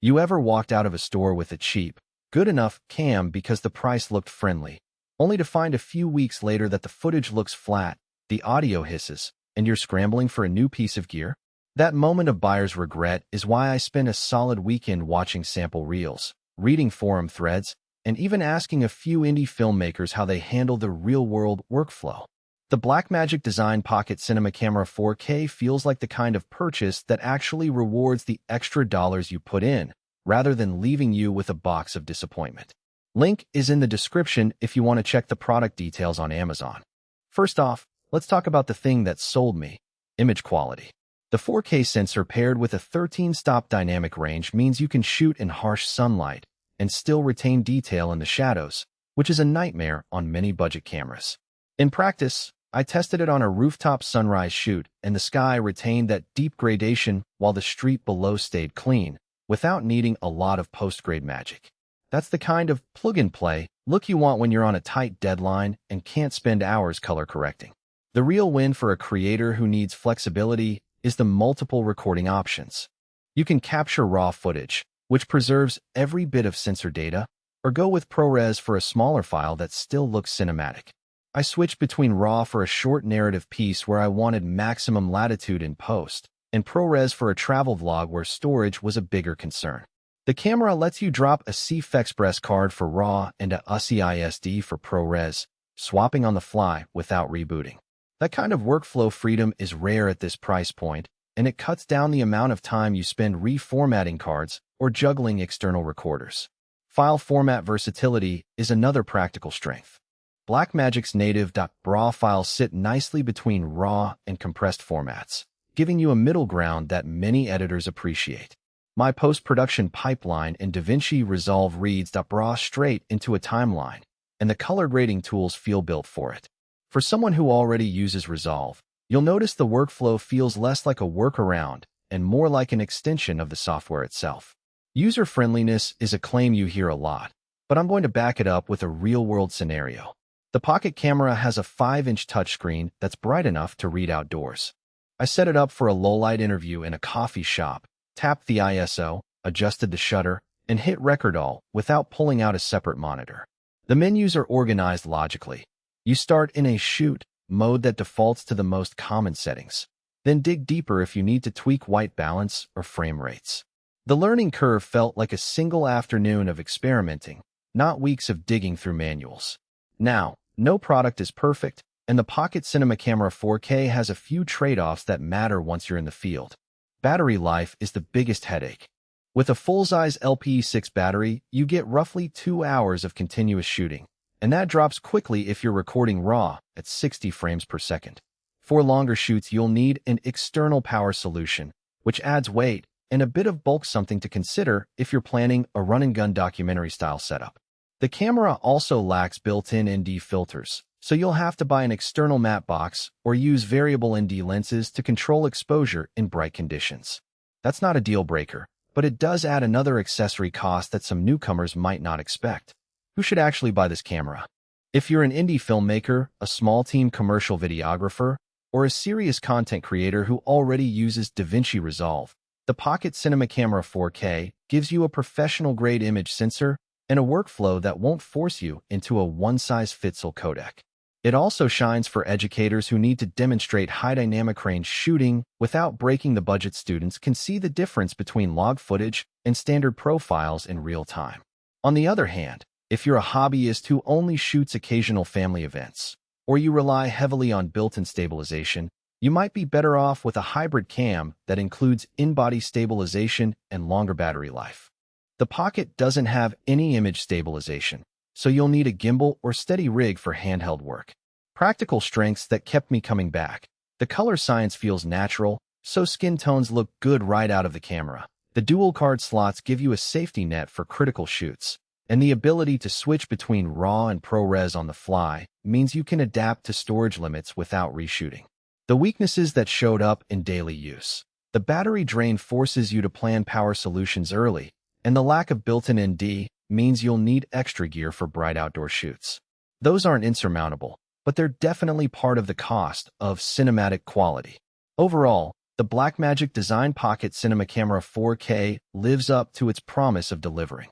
You ever walked out of a store with a cheap, good enough cam because the price looked friendly, only to find a few weeks later that the footage looks flat, the audio hisses, and you're scrambling for a new piece of gear? That moment of buyer's regret is why I spent a solid weekend watching sample reels, reading forum threads, and even asking a few indie filmmakers how they handle the real-world workflow. The Blackmagic Design Pocket Cinema Camera 4K feels like the kind of purchase that actually rewards the extra dollars you put in, rather than leaving you with a box of disappointment. Link is in the description if you want to check the product details on Amazon. First off, let's talk about the thing that sold me: image quality. The 4K sensor paired with a 13-stop dynamic range means you can shoot in harsh sunlight and still retain detail in the shadows, which is a nightmare on many budget cameras. In practice, I tested it on a rooftop sunrise shoot, and the sky retained that deep gradation while the street below stayed clean, without needing a lot of post-grade magic. That's the kind of plug-and-play look you want when you're on a tight deadline and can't spend hours color correcting. The real win for a creator who needs flexibility is the multiple recording options. You can capture raw footage, which preserves every bit of sensor data, or go with ProRes for a smaller file that still looks cinematic. I switched between RAW for a short narrative piece where I wanted maximum latitude in post, and ProRes for a travel vlog where storage was a bigger concern. The camera lets you drop a CF Express card for RAW and a USI ISD for ProRes, swapping on the fly without rebooting. That kind of workflow freedom is rare at this price point, and it cuts down the amount of time you spend reformatting cards or juggling external recorders. File format versatility is another practical strength. Blackmagic's native .raw files sit nicely between RAW and compressed formats, giving you a middle ground that many editors appreciate. My post-production pipeline in DaVinci Resolve reads .raw straight into a timeline, and the color grading tools feel built for it. For someone who already uses Resolve, you'll notice the workflow feels less like a workaround and more like an extension of the software itself. User-friendliness is a claim you hear a lot, but I'm going to back it up with a real-world scenario. The Pocket camera has a 5-inch touchscreen that's bright enough to read outdoors. I set it up for a low-light interview in a coffee shop, tapped the ISO, adjusted the shutter, and hit record all without pulling out a separate monitor. The menus are organized logically. You start in a shoot mode that defaults to the most common settings, then dig deeper if you need to tweak white balance or frame rates. The learning curve felt like a single afternoon of experimenting, not weeks of digging through manuals. Now, no product is perfect, and the Pocket Cinema Camera 4K has a few trade-offs that matter once you're in the field. Battery life is the biggest headache. With a full-size LPE6 battery, you get roughly 2 hours of continuous shooting, and that drops quickly if you're recording RAW at 60 frames per second. For longer shoots, you'll need an external power solution, which adds weight and a bit of bulk, something to consider if you're planning a run-and-gun documentary-style setup. The camera also lacks built-in ND filters, so you'll have to buy an external matte box or use variable ND lenses to control exposure in bright conditions. That's not a deal-breaker, but it does add another accessory cost that some newcomers might not expect. Who should actually buy this camera? If you're an indie filmmaker, a small-team commercial videographer, or a serious content creator who already uses DaVinci Resolve, the Pocket Cinema Camera 4K gives you a professional-grade image sensor and a workflow that won't force you into a one-size-fits-all codec. It also shines for educators who need to demonstrate high dynamic range shooting without breaking the budget. Students can see the difference between log footage and standard profiles in real time. On the other hand, if you're a hobbyist who only shoots occasional family events, or you rely heavily on built-in stabilization, you might be better off with a hybrid cam that includes in-body stabilization and longer battery life. The Pocket doesn't have any image stabilization, so you'll need a gimbal or steady rig for handheld work. Practical strengths that kept me coming back. The color science feels natural, so skin tones look good right out of the camera. The dual card slots give you a safety net for critical shoots, and the ability to switch between RAW and ProRes on the fly means you can adapt to storage limits without reshooting. The weaknesses that showed up in daily use. The battery drain forces you to plan power solutions early, and the lack of built-in ND means you'll need extra gear for bright outdoor shoots. Those aren't insurmountable, but they're definitely part of the cost of cinematic quality. Overall, The Blackmagic Design Pocket Cinema Camera 4K lives up to its promise of delivering